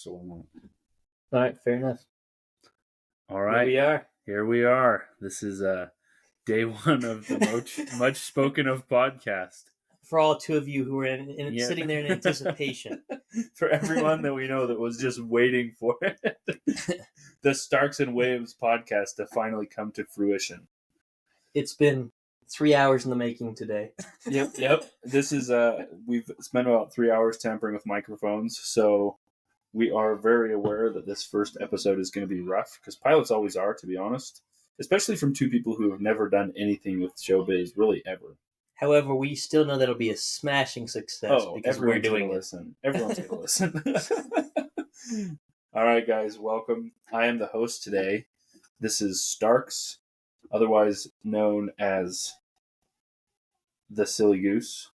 so I won't. All right, fair enough. All right. Here we are. This is day one of the much spoken of podcast. For all two of you who are sitting there in anticipation. For everyone that we know that was just waiting for it. The Starks and Williams podcast to finally come to fruition. It's been 3 hours in the making today. Yep. This is we've spent about 3 hours tampering with microphones, so we are very aware that this first episode is going to be rough, because pilots always are, to be honest. Especially from two people who have never done anything with showbiz, really ever. However, we still know that it'll be a smashing success because we're doing it. Everyone's going to listen. All right, guys, welcome. I am the host today. This is Starks, otherwise known as the Silly Goose.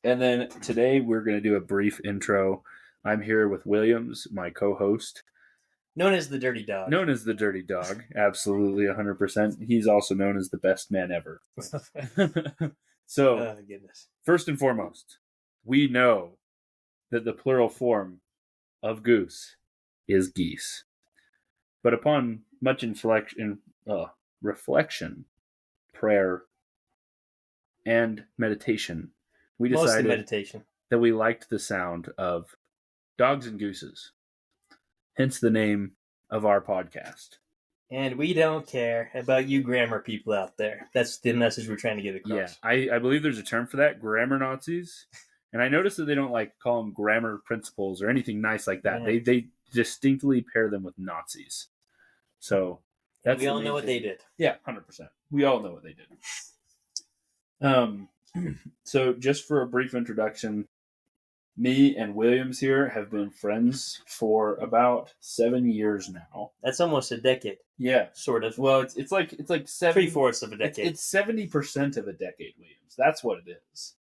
And then today we're going to do a brief intro. I'm here with Williams, my co-host. Known as the Dirty Dog. Absolutely, 100%. He's also known as the best man ever. So, goodness. First and foremost, we know that the plural form of goose is geese. But upon much reflection, prayer, and meditation, we decided that we liked the sound of dogs and gooses. Hence the name of our podcast. And we don't care about you grammar people out there. That's the message we're trying to get across. Yeah, I believe there's a term for that, grammar Nazis. And I noticed that they don't call them grammar principles or anything nice like that. Yeah. They distinctly pair them with Nazis. So we all know what they did. Yeah, 100%. We all know what they did. So just for a brief introduction, me and Williams here have been friends for about 7 years now. That's almost a decade. Yeah, sort of. Well, it's like 3/4 of a decade. It's 70% of a decade, Williams. That's what it is,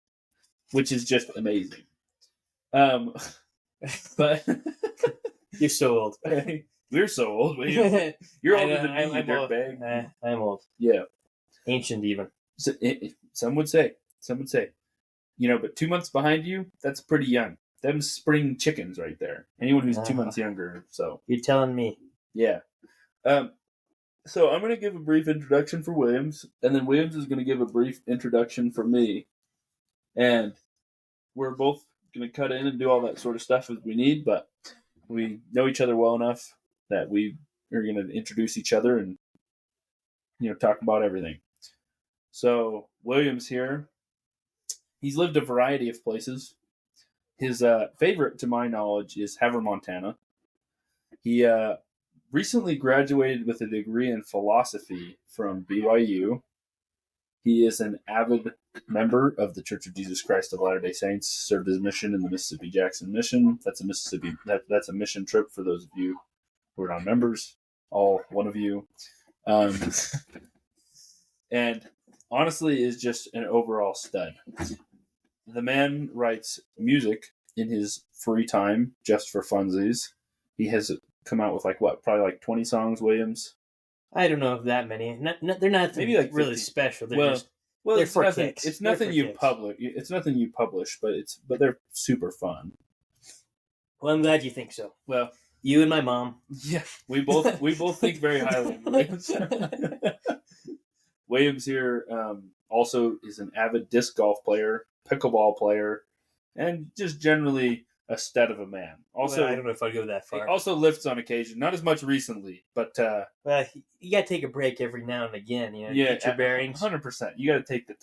which is just amazing. But you're so old. We're so old, Williams. You're older than me, you dirtbag. I'm old. Yeah, ancient even. So, some would say. But 2 months behind you, that's pretty young. Them spring chickens right there. Anyone who's 2 months younger, so. You're telling me. Yeah. So I'm going to give a brief introduction for Williams, and then Williams is going to give a brief introduction for me. And we're both going to cut in and do all that sort of stuff as we need, but we know each other well enough that we are going to introduce each other and, talk about everything. So Williams here, he's lived a variety of places. His favorite, to my knowledge, is Havre, Montana. He recently graduated with a degree in philosophy from BYU. He is an avid member of the Church of Jesus Christ of Latter-day Saints, served his mission in the Mississippi Jackson Mission. That's a mission trip for those of you who are not members, all one of you. And honestly is just an overall stud. The man writes music in his free time just for funsies. He has come out with probably 20 songs, Williams? I don't know if that many. They're not maybe really special. They're it's for kicks. It's nothing you publish. It's nothing you publish, but they're super fun. Well, I'm glad you think so. Well, you and my mom. Yeah, we both think very highly of Williams. Williams here also is an avid disc golf player, pickleball player, and just generally a stud of a man. Also, I don't know if I'd go that far. He also lifts on occasion, not as much recently, but you got to take a break every now and again. Get your bearings. 100%. You got to take the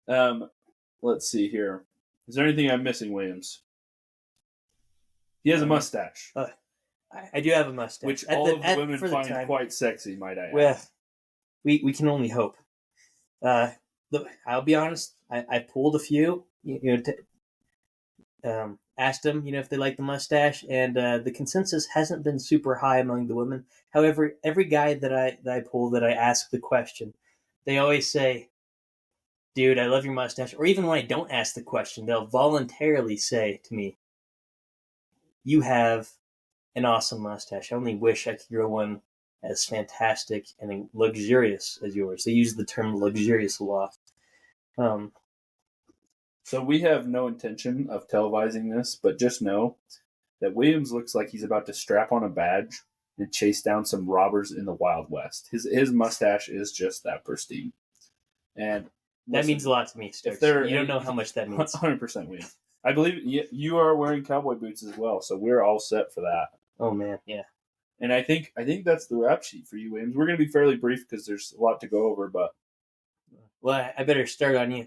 time. Let's see here. Is there anything I'm missing, Williams? He has a mustache. I do have a mustache, which all of the women find quite sexy, might I add. Well, we can only hope. I'll be honest. I pulled a few. Asked them, if they like the mustache, and the consensus hasn't been super high among the women. However, every guy that I pull, that I ask the question, they always say, "Dude, I love your mustache." Or even when I don't ask the question, they'll voluntarily say to me, "You have an awesome mustache. I only wish I could grow one as fantastic and luxurious as yours." They use the term luxurious a lot. So we have no intention of televising this, but just know that Williams looks like he's about to strap on a badge and chase down some robbers in the Wild West. His mustache is just that pristine. And that means a lot to me, Stokes. You don't know how much that means. 100% Williams. I believe you are wearing cowboy boots as well, so we're all set for that. Oh man, yeah. And I think that's the rap sheet for you, Williams. We're going to be fairly brief because there's a lot to go over, but well, I better start on you.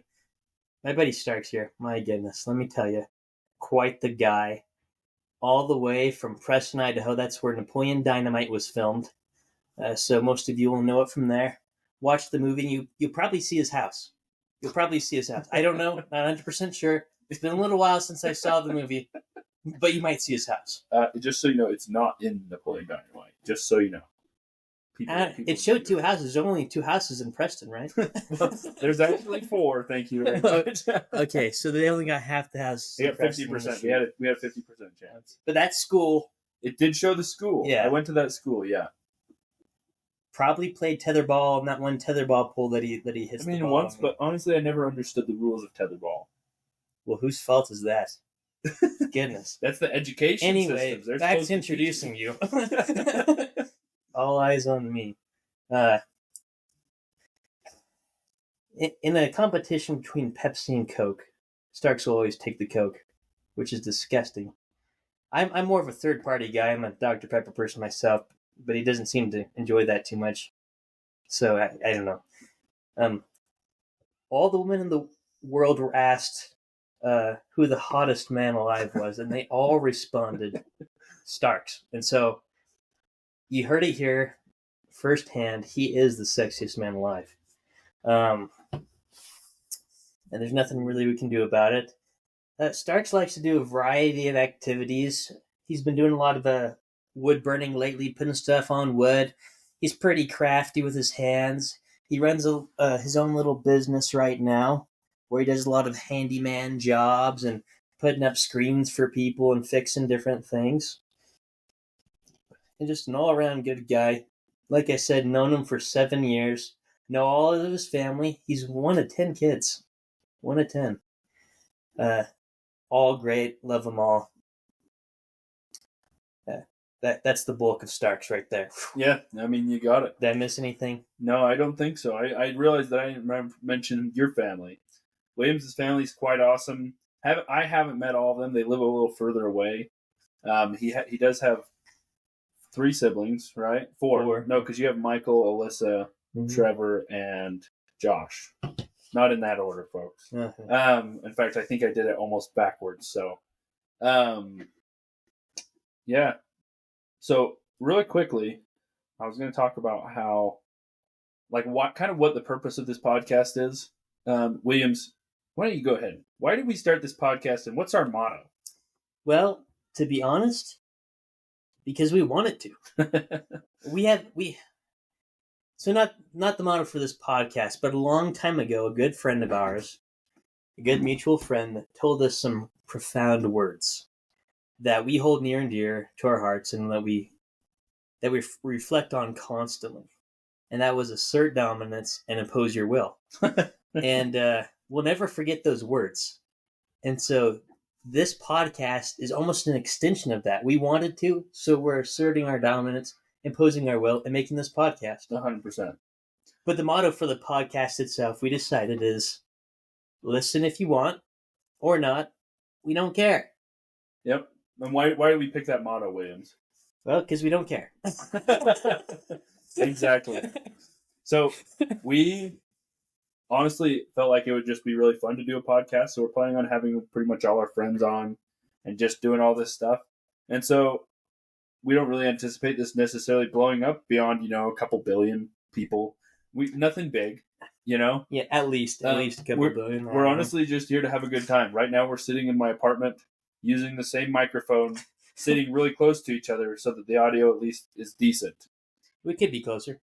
My buddy Starks here. My goodness, let me tell you, quite the guy. All the way from Preston, Idaho. That's where Napoleon Dynamite was filmed. So most of you will know it from there. Watch the movie, you'll probably see his house. I don't know, not 100% sure. It's been a little while since I saw the movie, but you might see his house. Just so you know, it's not in Napoleon Dynamite. Just so you know. People it showed two houses. There's only two houses in Preston, right? Well, there's actually 4. Thank you very much. Okay, so they only got half the house. We got 50%. We had a 50% chance. But that school. It did show the school. Yeah, I went to that school. Yeah. Probably played tetherball in that one tetherball pool that he hits. I mean, once, but honestly, I never understood the rules of tetherball. Well, whose fault is that? Goodness, that's the education. Anyway, back to introducing you. All eyes on me. In a competition between Pepsi and Coke, Starks will always take the Coke, which is disgusting. I'm more of a third-party guy. I'm a Dr. Pepper person myself, but he doesn't seem to enjoy that too much. So I don't know. All the women in the world were asked who the hottest man alive was, and they all responded Starks. And so you heard it here firsthand. He is the sexiest man alive. And there's nothing really we can do about it. Starks likes to do a variety of activities. He's been doing a lot of wood burning lately, putting stuff on wood. He's pretty crafty with his hands. He runs his own little business right now where he does a lot of handyman jobs and putting up screens for people and fixing different things. And just an all-around good guy. Like I said, known him for 7 years. Know all of his family. He's one of 10 kids. 1 of 10. All great. Love them all. That's the bulk of Starks right there. Yeah, I mean, you got it. Did I miss anything? No, I don't think so. I realized that I didn't mention your family. Williams' family is quite awesome. I haven't met all of them. They live a little further away. He does have 3 siblings, right? 4. No, because you have Michael, Alyssa, Trevor, and Josh. Not in that order, folks. In fact, I think I did it almost backwards. So, yeah. So, really quickly, I was going to talk about how, what the purpose of this podcast is. Williams, why don't you go ahead? Why did we start this podcast, and what's our motto? Well, to be honest, because we wanted to. So not the motto for this podcast, but a long time ago, a good friend of ours, a good mutual friend, told us some profound words that we hold near and dear to our hearts and that we reflect on constantly. And that was assert dominance and impose your will. And we'll never forget those words. And so this podcast is almost an extension of that. We wanted to, so we're asserting our dominance, imposing our will, and making this podcast. 100%. But the motto for the podcast itself, we decided, is listen if you want, or not. We don't care. Yep. And why did we pick that motto, Williams? Well, because we don't care. Exactly. So we honestly felt like it would just be really fun to do a podcast. So we're planning on having pretty much all our friends on and just doing all this stuff. And so we don't really anticipate this necessarily blowing up beyond, a couple billion people. Nothing big, Yeah, at least a couple billion. We're honestly just here to have a good time. Right now we're sitting in my apartment using the same microphone, sitting really close to each other so that the audio at least is decent. We could be closer.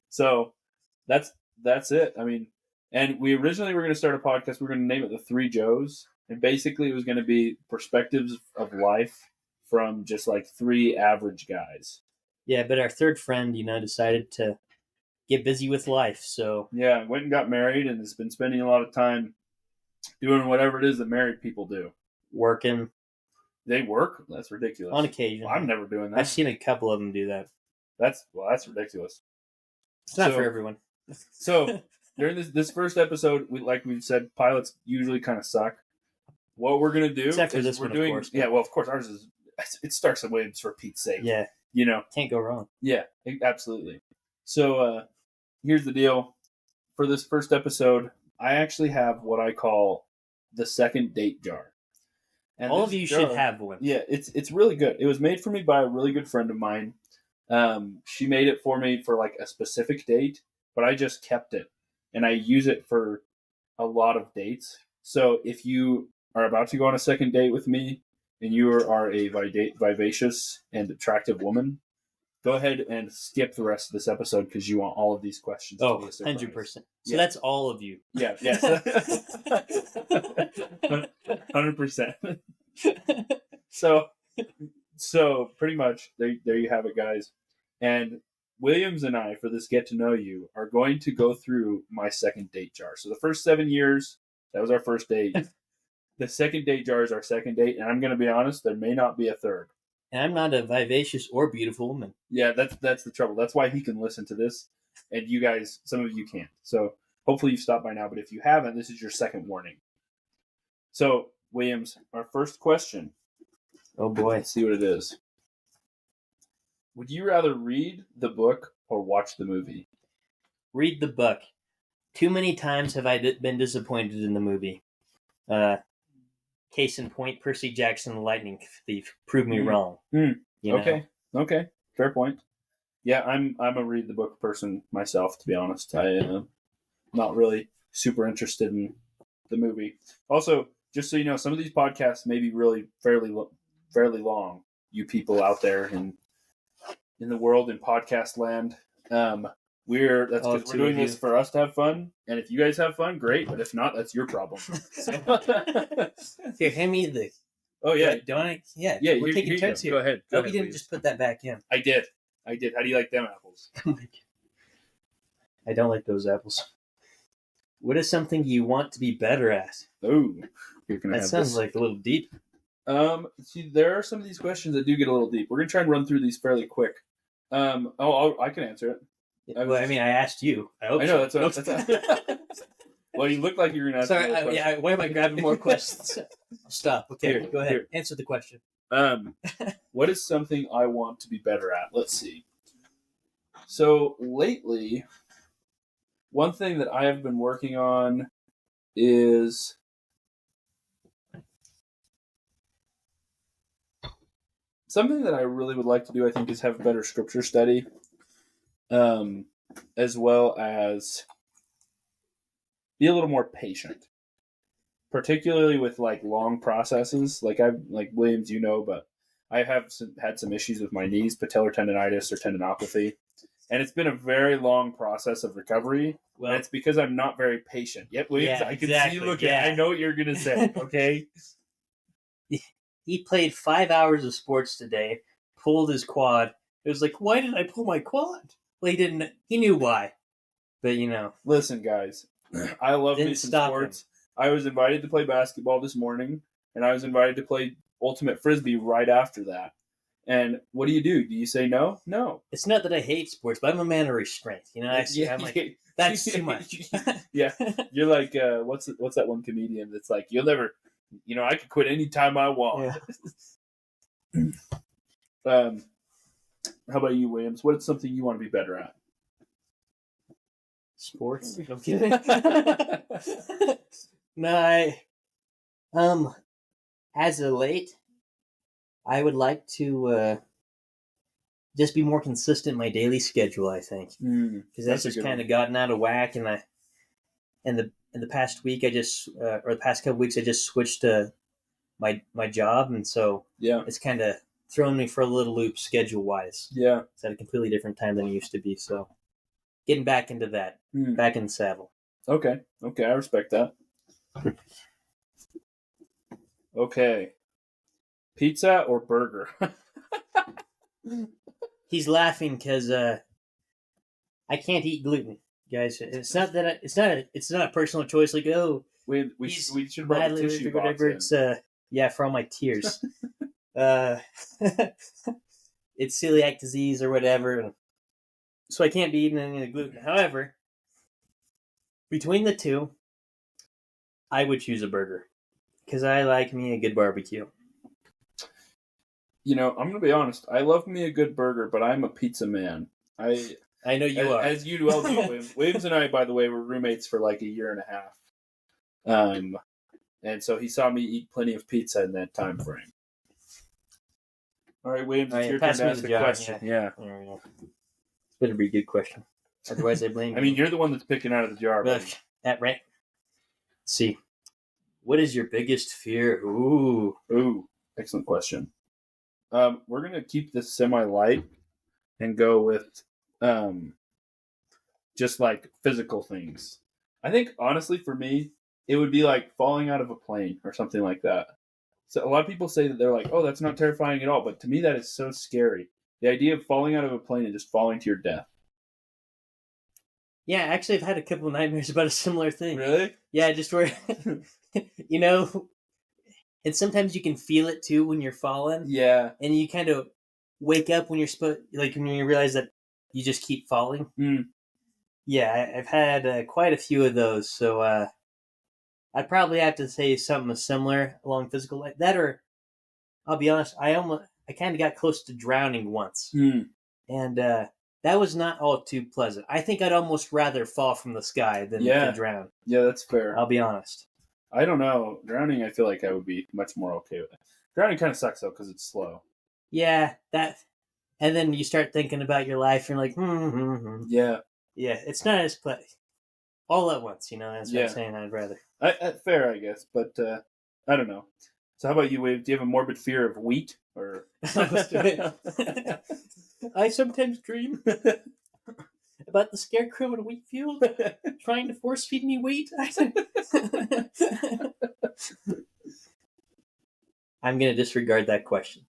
So that's it. I mean, and we originally were going to start a podcast. We were going to name it The Three Joes. And basically it was going to be perspectives of life from just 3 average guys. Yeah, but our third friend, decided to get busy with life. So Yeah, went and got married and has been spending a lot of time doing whatever it is that married people do. working They work? That's ridiculous. on occasion. Well, I'm never doing that. I've seen a couple of them do that. That's ridiculous. It's not for everyone. So during this first episode, like we've said, pilots usually kind of suck. What we're gonna do Except for is this we're one, of doing. course. Yeah, well, of course, ours is. It starts at Williams for Pete's sake. Yeah, You know. can't go wrong. Yeah, absolutely. So here's the deal. For this first episode, I actually have what I call the second date jar. And All this of you jar- should have one. Yeah, it's really good. It was made for me by a really good friend of mine. She made it for me for like a specific date, but I just kept it and I use it for a lot of dates. So if you are about to go on a second date with me and you are a vivacious and attractive woman, go ahead and skip the rest of this episode because you want all of these questions to be a surprise. 100%. So Yeah. that's all of you. Yeah, yes. 100%. So pretty much there you have it, guys. And Williams and I, for this get to know you, are going to go through my second date jar. So the first 7 years, that was our first date. The second date jar is our second date, and I'm going to be honest, there may not be a third. And I'm not a vivacious or beautiful woman. Yeah, that's the trouble. That's why he can listen to this, and you guys, some of you can't. So hopefully you've stopped by now, but if you haven't, this is your second warning. So, Williams, our first question. Oh boy. Let's see what it is. Would you rather read the book or watch the movie? Read the book. Too many times have I been disappointed in the movie. Case in point, Percy Jackson, the Lightning Thief. Prove me wrong. You know? Okay, fair point. Yeah, I'm a read the book person myself, to be honest. I am not really super interested in the movie. Also, just so you know, some of these podcasts may be really fairly long. You people out there in the world in podcast land, that's because we're doing this for us to have fun. And if you guys have fun, great. But if not, that's your problem. Here, hand me the. Oh yeah, Don't I? Yeah, yeah. we're taking turns here. Go ahead. I hope you didn't just put that back in. I did. How do you like them apples? I don't like those apples. What is something you want to be better at? Oh, you're gonna. That sounds like a little deep. See, there are some of these questions that do get a little deep. We're gonna try and run through these fairly quick. I can answer it. I asked you. I hope. I know that's Well, you look like you're gonna ask. Sorry. Why am I grabbing more questions? I'll stop. Okay, go ahead. Here. Answer the question. What is something I want to be better at? Let's see. So lately, one thing that I have been working on is something that I really would like to do. I think is have better scripture study, as well as be a little more patient, particularly with like long processes. Like Williams, but I have had some issues with my knees, patellar tendonitis or tendinopathy, and it's been a very long process of recovery. Well, and it's because I'm not very patient. Yep, Williams, I can see you looking. I know what you're gonna say. Okay. He played 5 hours of sports today, pulled his quad. It was like, why did I pull my quad? Well, he didn't. He knew why, but Listen, guys, I love me some sports. I was invited to play basketball this morning, and I was invited to play ultimate frisbee right after that. And what do? Do you say no? No. It's not that I hate sports, but I'm a man of restraint. I'm like, that's too much. Yeah, you're like, what's that one comedian that's like, you'll never, I could quit any time I want. Yeah. How about you, Williams? What is something you want to be better at? Sports? I'm kidding. No, as of late, I would like to just be more consistent in my daily schedule. I think because that's just kind of gotten out of whack, and in the past week, or the past couple weeks, I just switched to my job, and so it's kind of thrown me for a little loop schedule wise. Yeah, it's at a completely different time than it used to be. So getting back into that, back in the saddle. Okay, I respect that. Okay. Pizza or burger? He's laughing because I I can't eat gluten, guys. It's not that it's not a personal choice. Like, oh, We he's should bring a mildly tissue allergic or box whatever. in. It's for all my tears. uh, it's celiac disease or whatever, so I can't be eating any of the gluten. However, between the two, I would choose a burger because I like me a good barbecue. You know, I'm gonna be honest. I love me a good burger, but I'm a pizza man. I know you are. As you well do. Williams and I, by the way, were roommates for like a year and a half. And so he saw me eat plenty of pizza in that time frame. All right, Williams, it's your turn to ask a question. Yeah. It's better be a good question. Otherwise, I blame you. I mean, you're the one that's picking out of the jar. Look, that right. Let's see. What is your biggest fear? Ooh, excellent question. We're gonna keep this semi-light and go with just like physical things. I think honestly, for me, it would be like falling out of a plane or something like that. So a lot of people say that they're like, "Oh, that's not terrifying at all," but to me, that is so scary. The idea of falling out of a plane and just falling to your death. Yeah, actually, I've had a couple of nightmares about a similar thing. Really? Yeah, just where, and sometimes you can feel it too when you're falling. Yeah. And you kind of wake up when when you realize that you just keep falling. Mm. Yeah, I've had quite a few of those, so I'd probably have to say something similar along physical like that, or I'll be honest, I kind of got close to drowning once, and that was not all too pleasant. I think I'd almost rather fall from the sky than to drown. Yeah, that's fair. I'll be honest. I don't know. Drowning, I feel like I would be much more okay with it. Drowning kind of sucks, though, because it's slow. Yeah, and then you start thinking about your life, and you're like, Yeah. Yeah, it's not as all at once, that's what I'm saying, I'd rather. Fair, I guess, but I don't know. So how about you, Wade? Do you have a morbid fear of wheat? Or I sometimes dream about the scarecrow in a wheat field trying to force feed me wheat. I'm going to disregard that question.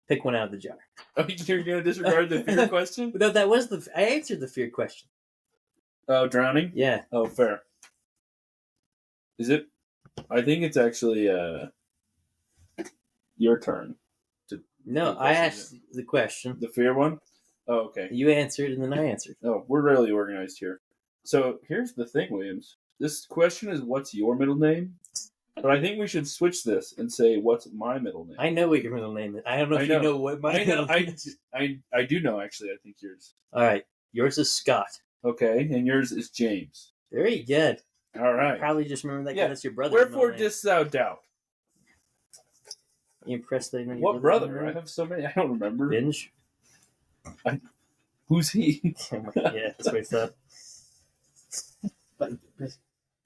Pick one out of the jar. Oh, you're going to disregard the fear question? No, I answered the fear question. Oh, drowning? Yeah. Oh, fair. Is it? I think it's actually your turn. No, I asked the question. The fear one? Oh, okay. You answered, and then I answered. Oh, we're really organized here. So here's the thing, Williams. This question is, what's your middle name? But I think we should switch this and say, what's my middle name? I know what your middle name is. I don't know if you know what my middle name is. I do know, actually. I think yours. All right. Yours is Scott. Okay, and yours is James. Very good. All right. Probably just remember that because that's your brother. Wherefore didst thou doubt? You impressed that I know what brother? I have so many. I don't remember. Binge? Who's he? Yeah, that's what I thought. But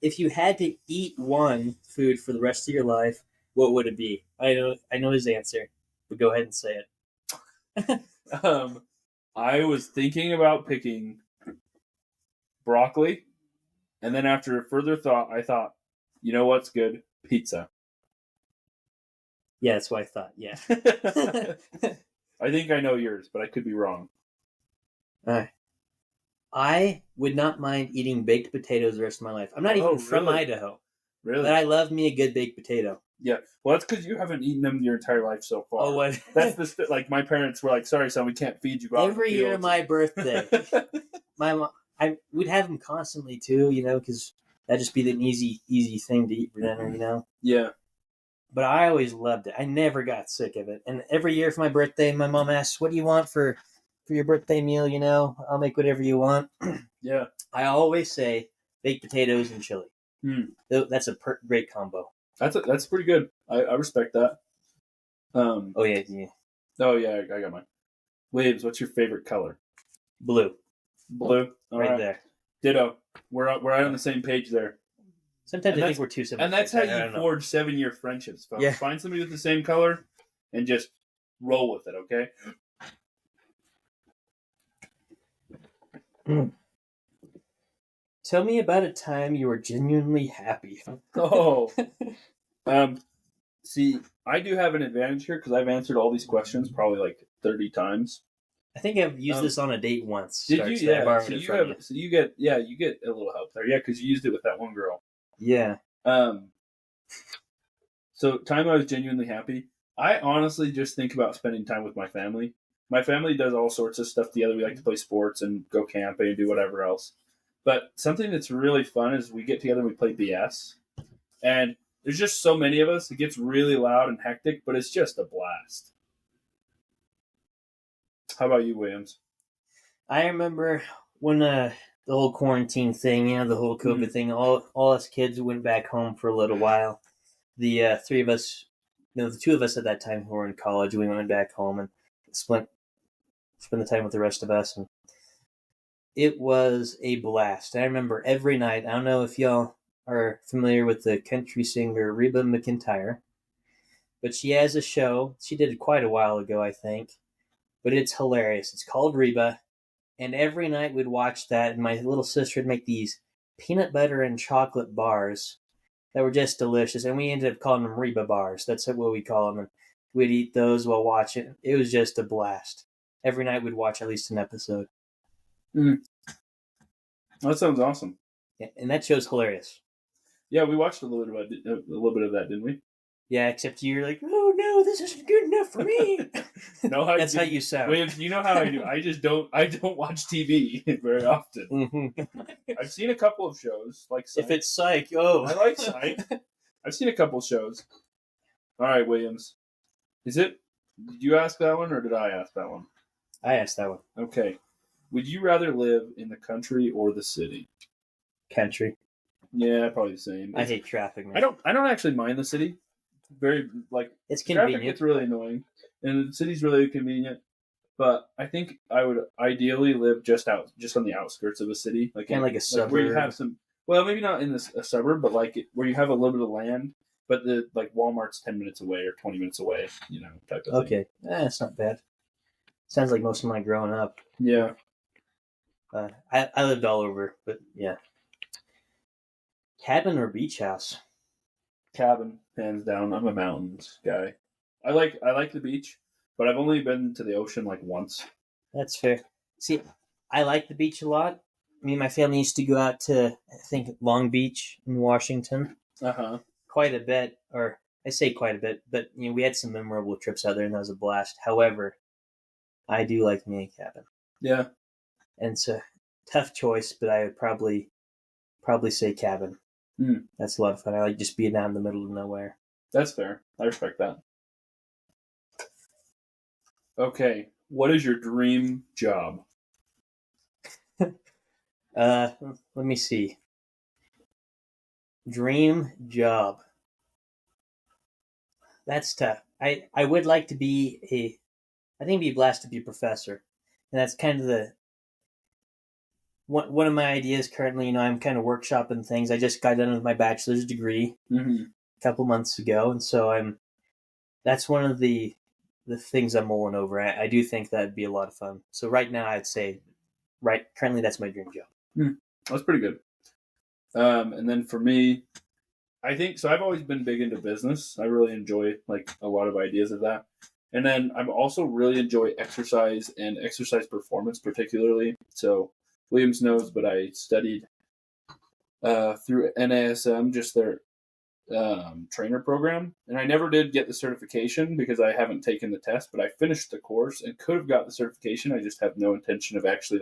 if you had to eat one food for the rest of your life, what would it be? I know his answer, but go ahead and say it. I was thinking about picking broccoli, and then after further thought, I thought, you know what's good? Pizza. Yeah, that's what I thought. Yeah. I think I know yours, but I could be wrong. I would not mind eating baked potatoes the rest of my life. I'm not even from Idaho. Really? But I love me a good baked potato. Yeah. Well, that's because you haven't eaten them your entire life so far. Oh, what? That's like my parents were like, "Sorry, son, we can't feed you." Every year of my birthday, my mom, we'd have them constantly too, because that'd just be an easy thing to eat for dinner, Yeah. But I always loved it. I never got sick of it. And every year for my birthday, my mom asks, "What do you want for your birthday meal?" I'll make whatever you want. Yeah. I always say baked potatoes and chili. That's a great combo. That's pretty good. I respect that. Oh yeah. Oh yeah, I got mine. Waves, what's your favorite color? Blue. Blue. All right there. Ditto. We're right on the same page there. Sometimes I think we're too similar. And that's how you forge 7-year friendships, folks. Yeah. Find somebody with the same color and just roll with it, okay? Tell me about a time you were genuinely happy. Oh. See, I do have an advantage here because I've answered all these questions probably like 30 times. I think I've used this on a date once. Did you? Starts that I Yeah. borrowed So it you from have. you. So you get. Yeah, you get a little help there. Yeah, because you used it with that one girl. Yeah. So time I was genuinely happy. I honestly just think about spending time with my family. My family does all sorts of stuff together. We like to play sports and go camping and do whatever else. But something that's really fun is we get together and we play BS. And there's just so many of us. It gets really loud and hectic, but it's just a blast. How about you, Williams? I remember when the whole quarantine thing, the whole COVID thing, all us kids went back home for a little while. The three of us, the two of us at that time who were in college, we went back home and spent the time with the rest of us, and it was a blast. I remember every night. I don't know if y'all are familiar with the country singer Reba McEntire, but she has a show. She did it quite a while ago, I think, but it's hilarious. It's called Reba, and every night we'd watch that, and my little sister would make these peanut butter and chocolate bars that were just delicious, and we ended up calling them Reba bars. That's what we call them, and we'd eat those while watching. It was just a blast. Every night we'd watch at least an episode. That sounds awesome. Yeah, and that show's hilarious. Yeah, we watched a little bit of that, didn't we? Yeah, except you're like, oh no, this isn't good enough for me. No, that's how you sound. Williams, you know how I do. I just don't. I don't watch TV very often. Mm-hmm. I've seen a couple of shows, like Psych. If it's Psych, I like Psych. I've seen a couple of shows. All right, Williams. Is it? Did you ask that one, or did I ask that one? I asked that one. Okay. Would you rather live in the country or the city? Country. Yeah, probably the same. I hate traffic, man. I don't actually mind the city. Very it's convenient. Traffic gets really annoying, and the city's really convenient. But I think I would ideally live just on the outskirts of a city, kind of like a suburb, where you have some. Well, maybe not in a suburb, but where you have a little bit of land, but the Walmart's 10 minutes away or 20 minutes away, type of thing. Okay, that's not bad. Sounds like most of my growing up. Yeah. I lived all over, but yeah. Cabin or beach house? Cabin, hands down. I'm a mountains guy. I like the beach, but I've only been to the ocean once. That's fair. See, I like the beach a lot. Me and my family used to go out to, I think, Long Beach in Washington. Quite a bit, or I say quite a bit, but we had some memorable trips out there, and that was a blast. However, I do like me a cabin. Yeah. And it's a tough choice, but I would probably say cabin. That's a lot of fun. I like just being out in the middle of nowhere. That's fair. I respect that. Okay, what is your dream job? Let me see. Dream job. That's tough. I would like to be I think it'd be a blast to be a professor. And that's kind of one of my ideas currently. I'm kind of workshopping things. I just got done with my bachelor's degree a couple months ago, and so that's one of the things I'm mulling over. I do think that'd be a lot of fun. So right now, I'd say currently that's my dream job. That's pretty good. And then for me, I think so. I've always been big into business. I really enjoy a lot of ideas of that. And then I also really enjoy exercise and exercise performance, particularly. So Williams knows, but I studied through NASM, just their trainer program, and I never did get the certification because I haven't taken the test. But I finished the course and could have got the certification. I just have no intention of actually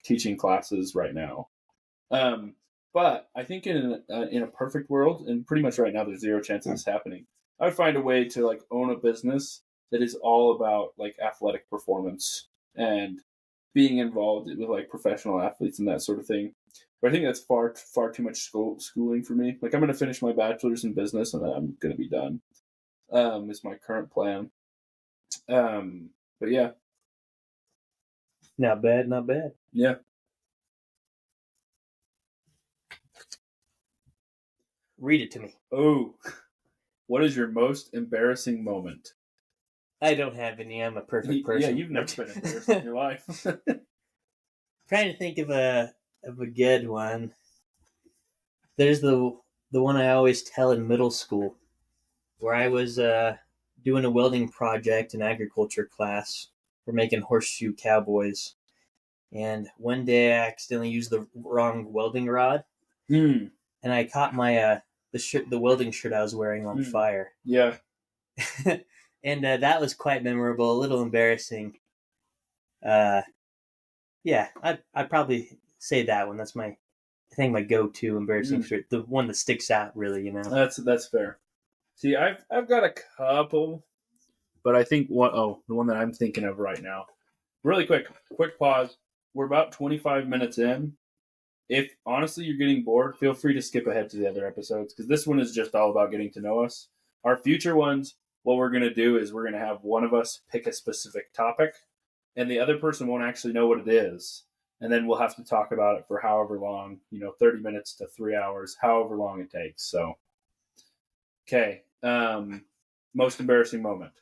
teaching classes right now. But I think in a perfect world, and pretty much right now, there's zero chance of this happening. I would find a way to own a business that is all about athletic performance and being involved with professional athletes and that sort of thing. But I think that's far too much schooling for me. I'm going to finish my bachelor's in business and then I'm going to be done. Is my current plan. But yeah. Not bad. Yeah. Read it to me. Oh, what is your most embarrassing moment? I don't have any. I'm a perfect person. Yeah, you've never been embarrassed in your life. Trying to think of a good one. There's the one I always tell in middle school, where I was doing a welding project in agriculture class, were making horseshoe cowboys. And one day I accidentally used the wrong welding rod, Hmm. and I caught my the welding shirt I was wearing on fire. Yeah. And that was quite memorable, a little embarrassing. Yeah, I'd probably say that one. That's my my go-to embarrassing shirt, the one that sticks out really, That's fair. See, I've got a couple, but I think the one that I'm thinking of right now. Really quick pause. We're about 25 minutes in. If honestly you're getting bored, feel free to skip ahead to the other episodes because this one is just all about getting to know us. Our future ones, what we're going to do is we're going to have one of us pick a specific topic, and the other person won't actually know what it is. And then we'll have to talk about it for however long, 30 minutes to 3 hours, however long it takes. So, okay. Most embarrassing moment.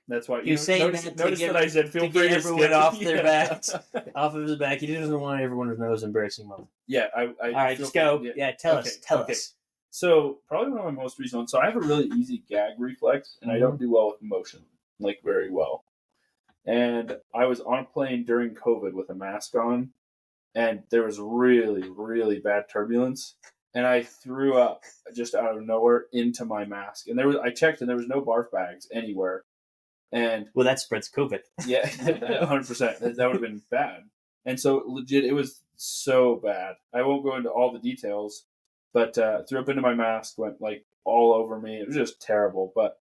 That's why you say notice that I said feel free to everyone skip off their backs, off of his back. He doesn't want everyone to know his embarrassing moment. Yeah, all right, just go. Yeah, tell us. So probably one of my most recent ones. So I have a really easy gag reflex, and I don't do well with emotion, like very well. And I was on a plane during COVID with a mask on, and there was really, really bad turbulence. And I threw up just out of nowhere into my mask. And I checked, and there was no barf bags anywhere. And well, that spreads COVID. Yeah, 100%. That would have been bad. And so legit, it was so bad. I won't go into all the details, but threw up into my mask, went like all over me. It was just terrible. But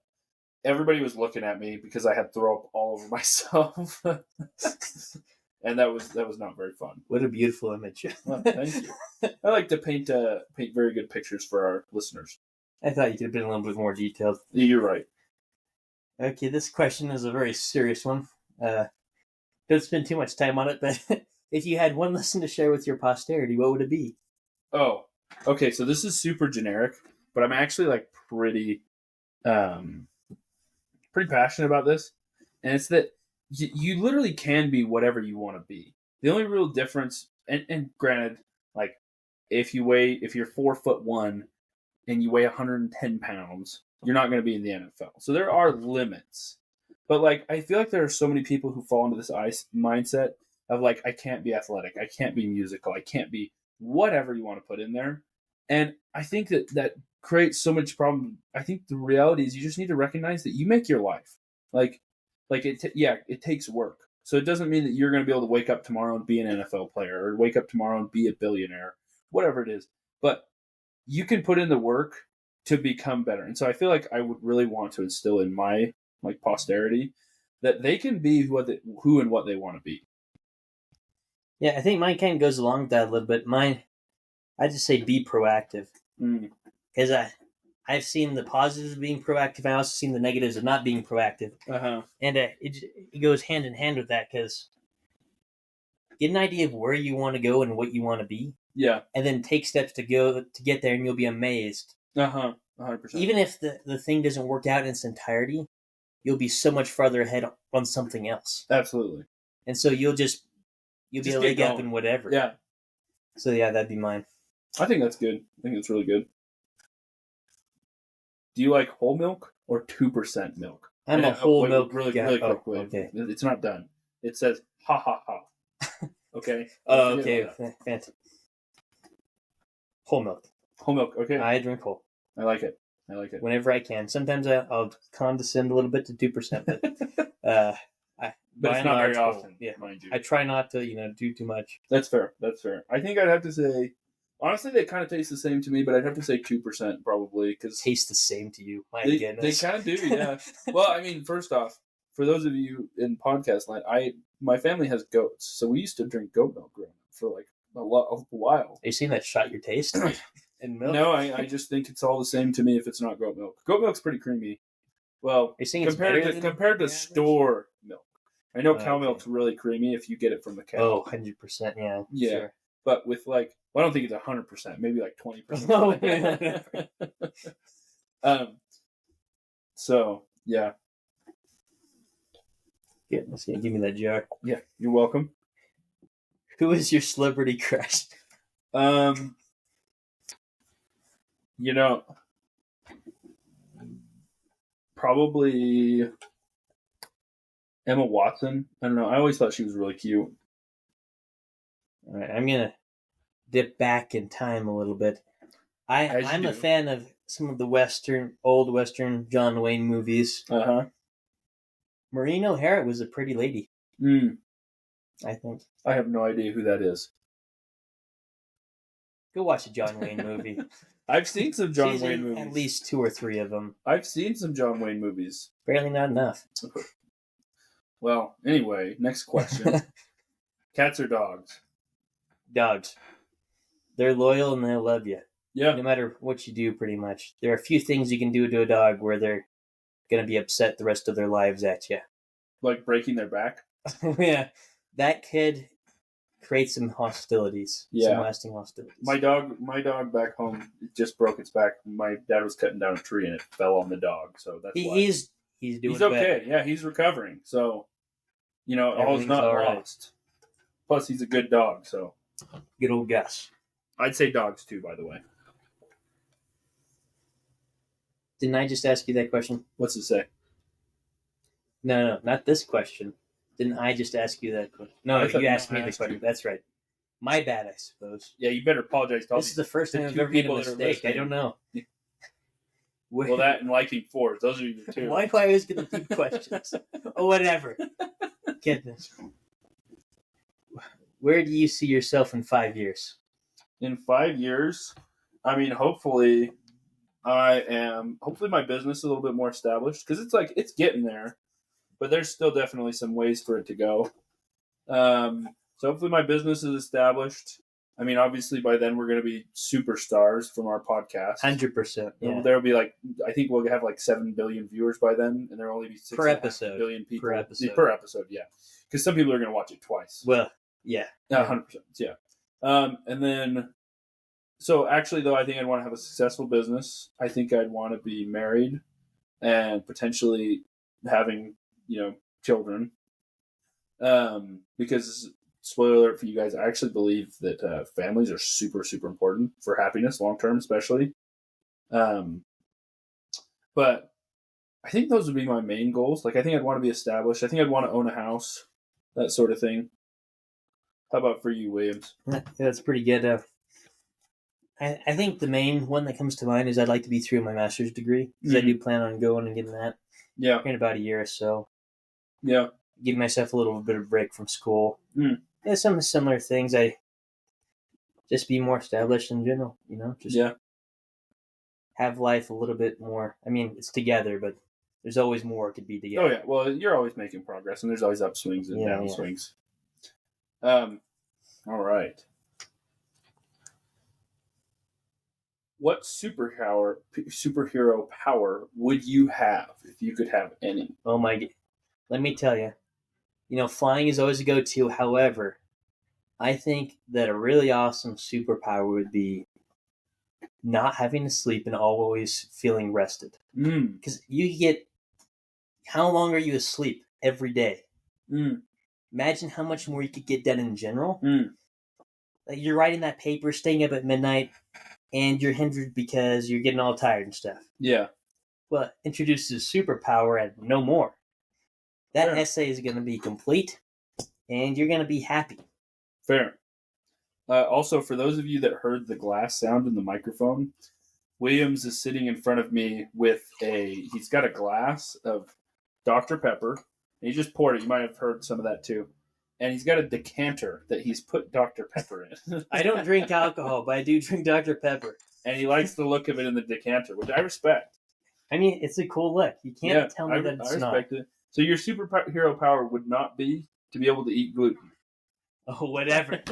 everybody was looking at me because I had throw up all over myself. And that was not very fun. What a beautiful image. Well, thank you. I like to paint very good pictures for our listeners. I thought you could have been a little bit more detailed. You're right. Okay, this question is a very serious one. Don't spend too much time on it, but if you had one lesson to share with your posterity, what would it be? Oh, okay. So this is super generic, but I'm actually like pretty passionate about this, and it's that you literally can be whatever you want to be. The only real difference, and granted, like if you're 4'1" and you weigh 110 pounds, you're not going to be in the NFL. So there are limits. But like I feel like there are so many people who fall into this mindset of like I can't be athletic, I can't be musical, I can't be whatever you want to put in there. And I think that creates so much problem. I think the reality is you just need to recognize that you make your life. Like it takes work. So it doesn't mean that you're going to be able to wake up tomorrow and be an NFL player or wake up tomorrow and be a billionaire, whatever it is. But you can put in the work to become better. And so I feel like I would really want to instill in my posterity that they can be who and what they want to be. Yeah, I think mine kind of goes along with that a little bit. I just say be proactive. Because I've seen the positives of being proactive. I also seen the negatives of not being proactive. And it goes hand in hand with that because get an idea of where you want to go and what you want to be. Yeah. And then take steps to get there, and you'll be amazed. 100%. Even if the thing doesn't work out in its entirety, you'll be so much farther ahead on something else. Absolutely. And so you'll be a leg up in whatever. Yeah. So yeah, that'd be mine. I think that's good. I think that's really good. Do you like whole milk or 2% milk? I'm a whole milk really, guy. really quick. Okay. It's not done. It says ha ha ha. Okay. Oh, okay. Fantastic. Whole milk. Whole milk. Okay. I drink whole. I like it. Whenever I can. Sometimes I'll condescend a little bit to 2%, but but it's not very often. Yeah, mind you. I try not to do too much. That's fair. I think I'd have to say, honestly, they kind of taste the same to me, but I'd have to say 2% probably because taste the same to you. My They goodness, kind of do. Yeah. Well, I mean, first off, for those of you in podcast land, my family has goats, so we used to drink goat milk growing up for like a while. Are you seeing that shot your taste in milk? No, I just think it's all the same to me if it's not goat milk. Goat milk's pretty creamy. Well, compared to store milk. I know cow milk's really creamy if you get it from the cow. Oh, 100%, yeah. Yeah. Sure. But with I don't think it's 100%, maybe like 20%. So, yeah. Yeah, let's see. Give me that jar. Yeah, you're welcome. Who is your celebrity crush? Probably Emma Watson. I don't know. I always thought she was really cute. All right, I'm gonna dip back in time a little bit. I'm a fan of some of the old Western John Wayne movies. Maureen O'Hara was a pretty lady. I think. I have no idea who that is. Go watch a John Wayne movie. I've seen some John Wayne movies. At least 2 or 3 of them. I've seen some John Wayne movies. Apparently not enough. Well, anyway, next question. Cats or dogs? Dogs. They're loyal and they'll love you. Yeah. No matter what you do, pretty much. There are a few things you can do to a dog where they're going to be upset the rest of their lives at you. Like breaking their back? Yeah. That could create some hostilities. Yeah. Some lasting hostilities. My dog back home just broke its back. My dad was cutting down a tree and it fell on the dog. So that's why. He's doing He's okay. better. Yeah, he's recovering. So, all's not lost. Plus, he's a good dog. So, good old Gus. I'd say dogs too, by the way. Didn't I just ask you that question? What's it say? No, not this question. Didn't I just ask you that question? No, you asked me the question. That's right. My bad, I suppose. Yeah, you better apologize to all This is the first time I've ever made a people that are mistake. I listening. don't know. Well, that and liking Fords. Those are your two. Why do I always get the deep questions? Oh, whatever. Goodness. Where do you see yourself in 5 years? In 5 years, I mean, hopefully my business is a little bit more established because it's getting there, but there's still definitely some ways for it to go. So hopefully my business is established. I mean, obviously by then we're going to be superstars from our podcast. 100%. Yeah. There will be I think we'll have 7 billion viewers by then, and there will only be 6 per episode. billion people Per episode. Per episode, yeah. Because some people are going to watch it twice. Well, yeah. 100%. Yeah. And then, so actually though, I think I'd want to have a successful business. I think I'd want to be married and potentially having, children. Because spoiler alert for you guys, I actually believe that families are super, super important for happiness long term, especially. But I think those would be my main goals. I think I'd want to be established. I think I'd want to own a house, that sort of thing. How about for you, Williams? Yeah, that's pretty good. I think the main one that comes to mind is I'd like to be through my master's degree because I do plan on going and getting that. Yeah. In about a year or so. Yeah. Give myself a little bit of break from school. Mm. Yeah, some similar things. I just be more established in general, just have life a little bit more. I mean, it's together, but there's always more it could be together. Oh yeah, well, you're always making progress, and there's always upswings and downswings. All right. What superhero power would you have if you could have any? Oh my God. Let me tell you. Flying is always a go-to. However, I think that a really awesome superpower would be not having to sleep and always feeling rested. Because you get, how long are you asleep every day? Imagine how much more you could get done in general. You're writing that paper, staying up at midnight, and you're hindered because you're getting all tired and stuff. Yeah. Well, introduces superpower and no more. That essay is going to be complete, and you're going to be happy. Fair. Also, for those of you that heard the glass sound in the microphone, Williams is sitting in front of me with he's got a glass of Dr. Pepper, and he just poured it. You might have heard some of that too. And he's got a decanter that he's put Dr. Pepper in. I don't drink alcohol, but I do drink Dr. Pepper. And he likes the look of it in the decanter, which I respect. I mean, it's a cool look. You can't tell me that it's not. I respect it. So your superhero power would not be to be able to eat gluten. Oh, whatever.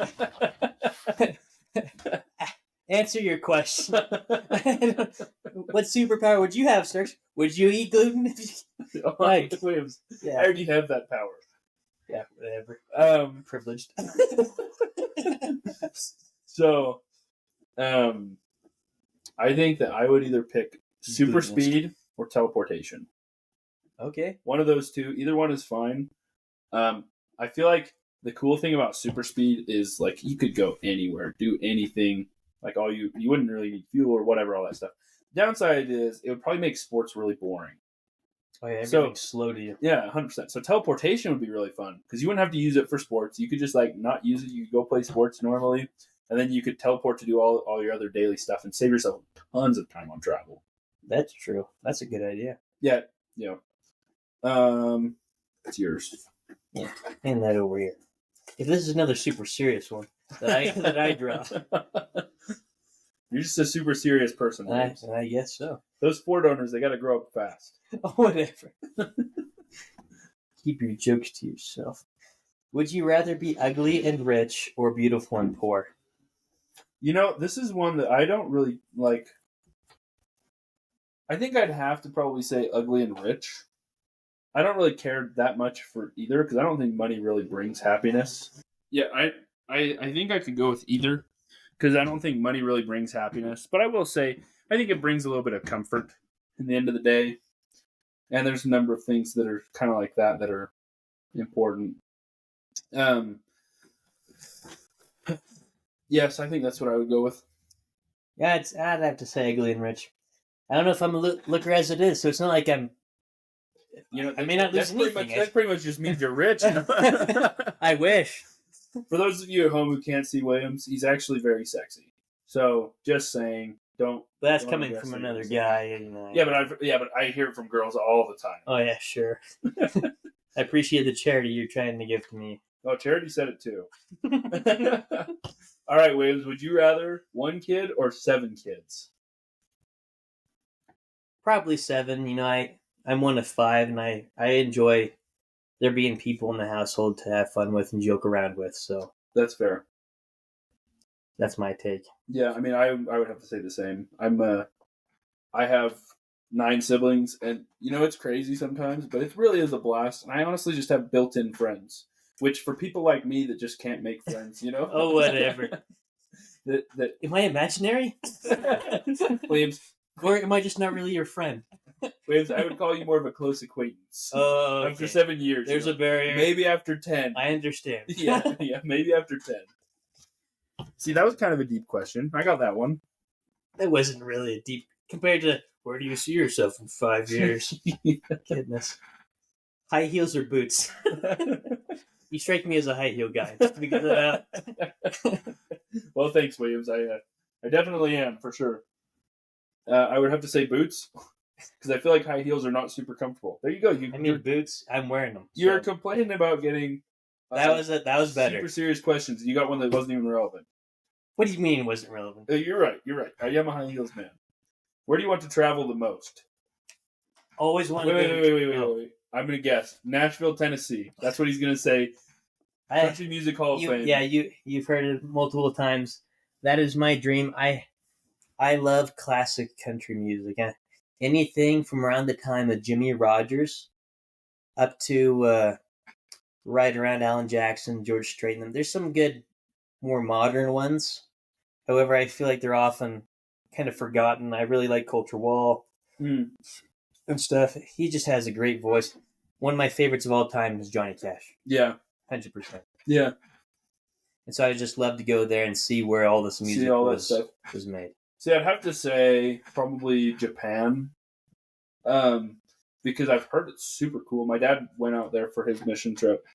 Answer your question. What superpower would you have, Sturks? Would you eat gluten? Williams, I already have that power. Yeah, whatever. Privileged. So, I think that I would either pick super speed or teleportation. Okay. One of those two. Either one is fine. I feel like the cool thing about super speed is you could go anywhere, do anything. You wouldn't really need fuel or whatever, all that stuff. Downside is it would probably make sports really boring. Oh yeah, So- everything's slow to you. Yeah, 100%. So teleportation would be really fun because you wouldn't have to use it for sports. You could just like not use it. You could go play sports normally, and then you could teleport to do all your other daily stuff and save yourself tons of time on travel. That's true. That's a good idea. Yeah, it's yours. Hand that over here. If this is another super serious one that I draw, You're just a super serious person. Williams. I guess so. Those Ford owners, they got to grow up fast. Whatever. Keep your jokes to yourself. Would you rather be ugly and rich or beautiful and poor? You know, this is one that I don't really like. I think I'd have to probably say ugly and rich. I don't really care that much for either because I don't think money really brings happiness. Yeah, I think I could go with either because I don't think money really brings happiness. But I will say I think it brings a little bit of comfort in the end of the day. And there's a number of things that are kind of like that are important. Yes, I think that's what I would go with. Yeah, I'd have to say ugly and rich. I don't know if I'm a looker as it is, so it's not like I'm. You know, I may not lose that's pretty anything. that pretty much just means you're rich. I wish. For those of you at home who can't see Williams, he's actually very sexy. So just saying, don't. But that's don't coming guess from it. another guy. You know. Yeah, but I hear it from girls all the time. Oh yeah, sure. I appreciate the charity you're trying to give to me. Oh, Charity said it too. All right, Williams, would you rather 1 kid or 7 kids? Probably 7. You know, I'm one of 5, and I enjoy there being people in the household to have fun with and joke around with. So That's fair. that's my take. Yeah, I mean, I would have to say the same. I have 9 siblings, and you know it's crazy sometimes, but it really is a blast. And I honestly just have built-in friends, which for people like me that just can't make friends, you know. Oh, whatever. that Am I imaginary? Williams, Or am I just not really your friend? Williams, I would call you more of a close acquaintance. Oh, After 7 years, There's you a know. barrier. Maybe after 10. I understand. yeah, maybe after 10. See, that was kind of a deep question. I got that one. That wasn't really a deep compared to where do you see yourself in 5 years? Goodness. High heels or boots? You strike me as a high heel guy. Just to get that out. Well, thanks, Williams. I definitely am for sure. I would have to say boots because I feel like high heels are not super comfortable. There you go. I mean, boots. I'm wearing them. You're so. complaining about getting That was better. super serious questions. You got one that wasn't even relevant. What do you mean it wasn't relevant? You're right. I am a high heels man. Where do you want to travel the most? Always wanted to Wait. I'm gonna guess Nashville, Tennessee. That's what he's gonna say. Country Music Hall of Fame. Yeah, you've heard it multiple times. That is my dream. I love classic country music. Anything from around the time of Jimmy Rogers up to right around Alan Jackson, George Strait. And there's some good, more modern ones. However, I feel like they're often kind of forgotten. I really like Culture Wall and stuff. He just has a great voice. One of my favorites of all time is Johnny Cash. Yeah. 100%. Yeah. And so I just love to go there and see where all this music was made. See, I'd have to say probably Japan, because I've heard it's super cool. My dad went out there for his mission trip,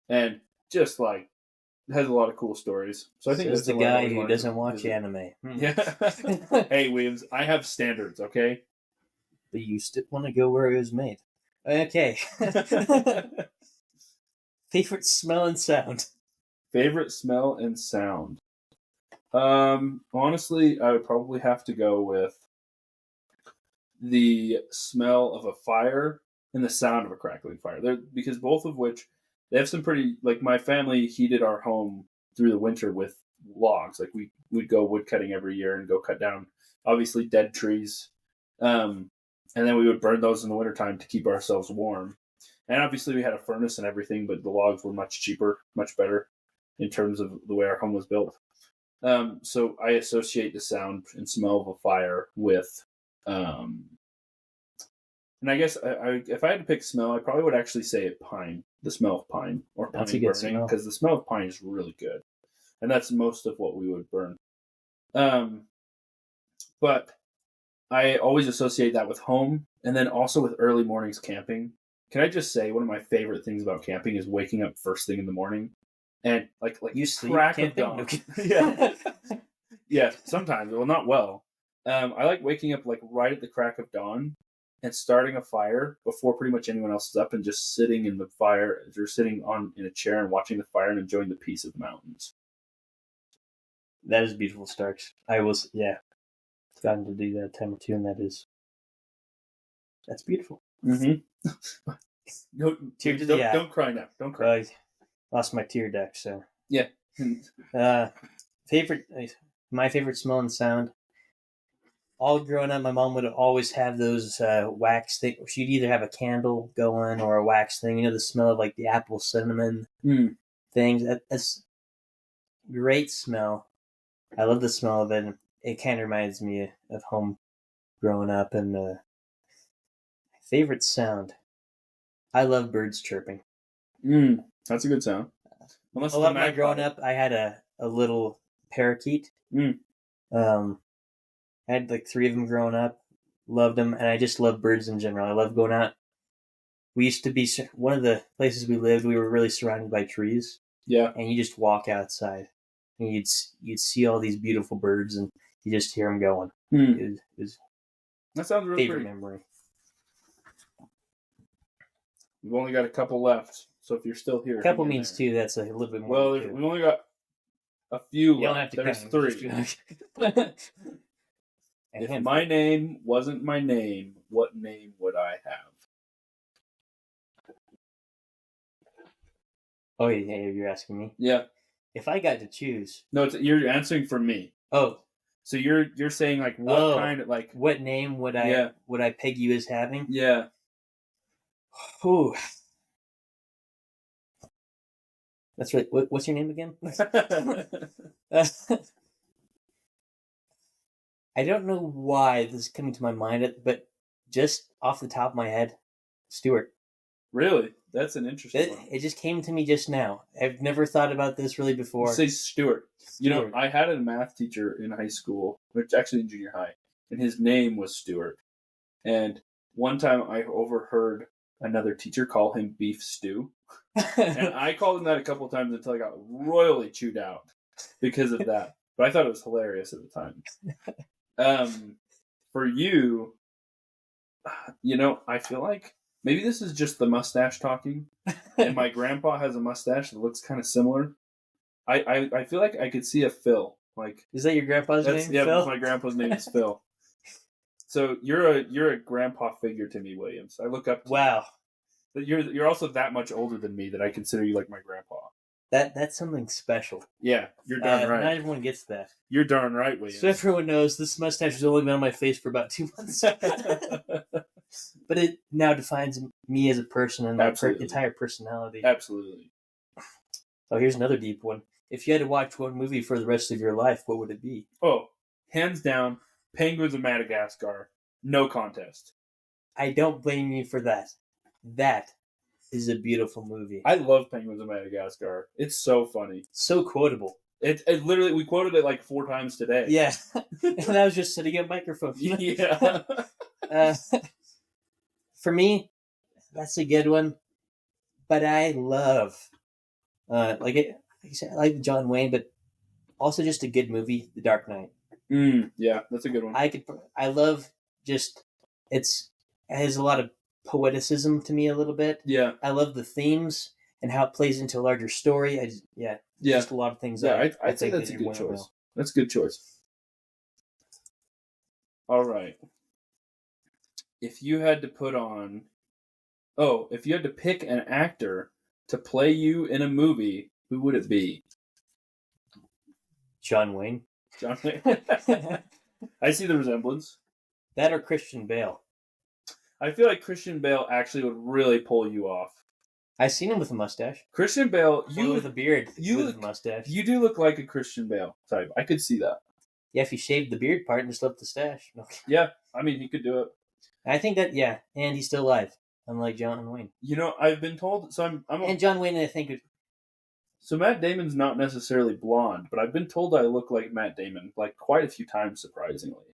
and just like has a lot of cool stories. So I think that's the guy who doesn't watch anime. Yeah. Hey, Williams, I have standards, okay? But you still want to go where it was made. Okay. Favorite smell and sound. Favorite smell and sound. Honestly, I would probably have to go with the smell of a fire and the sound of a crackling fire. Because both of which, they have some pretty, like my family heated our home through the winter with logs. Like we'd go wood cutting every year and go cut down, obviously, dead trees. And then we would burn those in the wintertime to keep ourselves warm. And obviously we had a furnace and everything, but the logs were much cheaper, much better in terms of the way our home was built. So I associate the sound and smell of a fire with, and I guess if I had to pick smell, I probably would actually say pine, the smell of pine or pine burning, because the smell of pine is really good. And that's most of what we would burn. But I always associate that with home, and then also with early mornings camping. Can I just say one of my favorite things about camping is waking up first thing in the morning, and like You sleep crack of camping? dawn. Okay. Yeah, yeah. Sometimes, well, not well. I like waking up like right at the crack of dawn and starting a fire before pretty much anyone else is up, and just sitting in the fire, or sitting in a chair and watching the fire and enjoying the peace of the mountains. That is beautiful, Starks. I was, gotten to do that a time or two, and that's beautiful. Mm-hmm. No, Tear to the eye. don't cry now. Don't cry. I lost my tear duct, so. Yeah. My favorite smell and sound. All growing up, my mom would always have those wax things. She'd either have a candle going or a wax thing. You know, the smell of like the apple cinnamon things. That's great smell. I love the smell of it. It kind of reminds me of home growing up. And favorite sound. I love birds chirping. That's a good sound. Unless growing up, I had a little parakeet. I had like 3 of them growing up. Loved them, and I just love birds in general. I love going out. We used to be one of the places we lived. We were really surrounded by trees. Yeah, and you just walk outside, and you'd see all these beautiful birds, and you just hear them going. It was that sounds really favorite pretty. memory. We've only got a couple left, so if you're still here, a couple means there. 2. That's a little bit more. Well, we've only got a few. You don't have to. There's 3. If my name wasn't my name, what name would I have? Oh yeah, you're asking me. Yeah. If I got to choose, no, you're answering for me. Oh, so you're saying like what kind of like what name would I peg you as having? Yeah. Ooh. That's right. What's your name again? I don't know why this is coming to my mind, but just off the top of my head, Stuart. Really? That's an interesting one. It just came to me just now. I've never thought about this really before. You say Stuart. You know, I had a math teacher in high school, which actually in junior high, and his name was Stuart. And one time I overheard another teacher call him Beef Stew. And I called him that a couple of times until I got royally chewed out because of that. But I thought it was hilarious at the time. For you, I feel like maybe this is just the mustache talking, and my grandpa has a mustache that looks kind of similar. I feel like I could see a Phil. Like, is that your grandpa's name? Yeah, Phil? My grandpa's name is Phil. So you're a grandpa figure to me, Williams. I look up to Wow. you. You're also that much older than me that I consider you like my grandpa. That's something special. Yeah, you're darn right. Not everyone gets that. You're darn right, Williams. So everyone knows this mustache has only been on my face for about 2 months. But it now defines me as a person and my entire personality. Absolutely. Oh, here's another deep one. If you had to watch one movie for the rest of your life, what would it be? Oh, hands down, Penguins of Madagascar. No contest. I don't blame you for that. That is a beautiful movie. I love Penguins of Madagascar. It's so funny. So quotable. It literally, we quoted it like 4 times today. Yeah. And I was just sitting at microphone. Yeah. For me, that's a good one. But I love, I like John Wayne, but also just a good movie, The Dark Knight. Yeah, that's a good one. I love just, it has a lot of poeticism to me a little bit. Yeah. I love the themes and how it plays into a larger story. Just a lot of things. Yeah, I think that's a good choice. Well. That's a good choice. All right. If you had to pick an actor to play you in a movie, who would it be? John Wayne. John Wayne. I see the resemblance. That or Christian Bale. I feel like Christian Bale actually would really pull you off. I've seen him with a mustache. Christian Bale, with a beard, with a mustache. You do look like a Christian Bale type. I could see that. Yeah, if he shaved the beard part and just left the stash. No. Yeah, I mean, he could do it. I think that, and he's still alive, unlike John Wayne. I've been told, and John Wayne, I think. So Matt Damon's not necessarily blonde, but I've been told I look like Matt Damon, like quite a few times, surprisingly.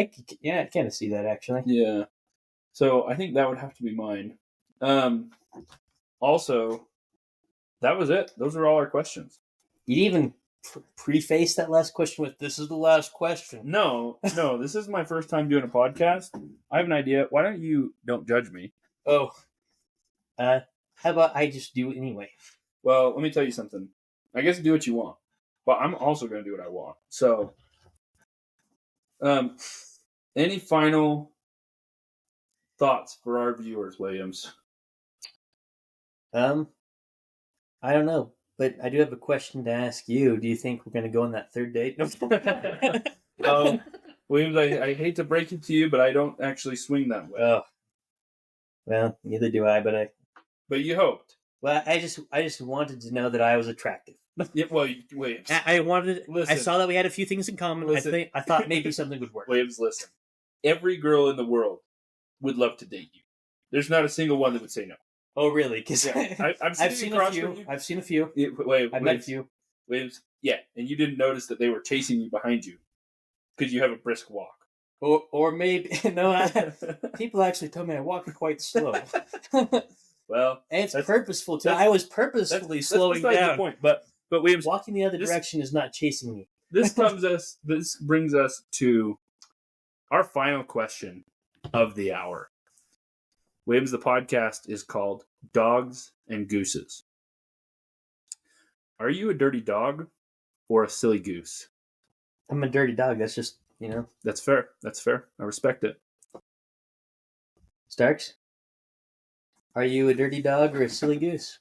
I kind of see that actually. Yeah. So I think that would have to be mine. Also, that was it. Those are all our questions. You'd even preface that last question with, "This is the last question." No, this is my first time doing a podcast. I have an idea. Why don't you don't judge me? Oh, how about I just do it anyway? Well, let me tell you something. I guess do what you want, but I'm also going to do what I want. So, any final thoughts for our viewers, Williams? I don't know, but I do have a question to ask you. Do you think we're going to go on that third date? Williams, I hate to break it to you, but I don't actually swing that way. Oh, well, neither do I. But you hoped. Well, I just wanted to know that I was attractive. Yeah, well, Williams. I wanted. Listen. I saw that we had a few things in common. Listen. I thought maybe something would work. Williams, listen. Every girl in the world would love to date you. There's not a single one that would say no. Oh, really? Because Yeah, I've seen a few. I've seen a few. I've met a few. Williams, yeah, and you didn't notice that they were chasing you behind you because you have a brisk walk. Or maybe no. People actually told me I walk quite slow. Well, and it's purposeful too. I was purposefully slowing down. The point. But Williams, walking the other direction is not chasing me. This brings us to our final question of the hour. Williams, the podcast is called Dogs and Gooses. Are you a dirty dog or a silly goose? I'm a dirty dog. That's just, That's fair. I respect it. Starks, are you a dirty dog or a silly goose?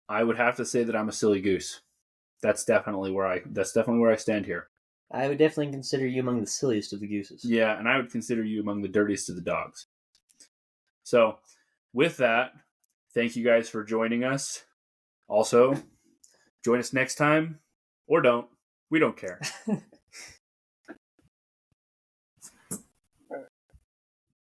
I would have to say that I'm a silly goose. That's definitely where I stand here. I would definitely consider you among the silliest of the gooses. Yeah, and I would consider you among the dirtiest of the dogs. So, with that, thank you guys for joining us. Also, join us next time, or don't. We don't care.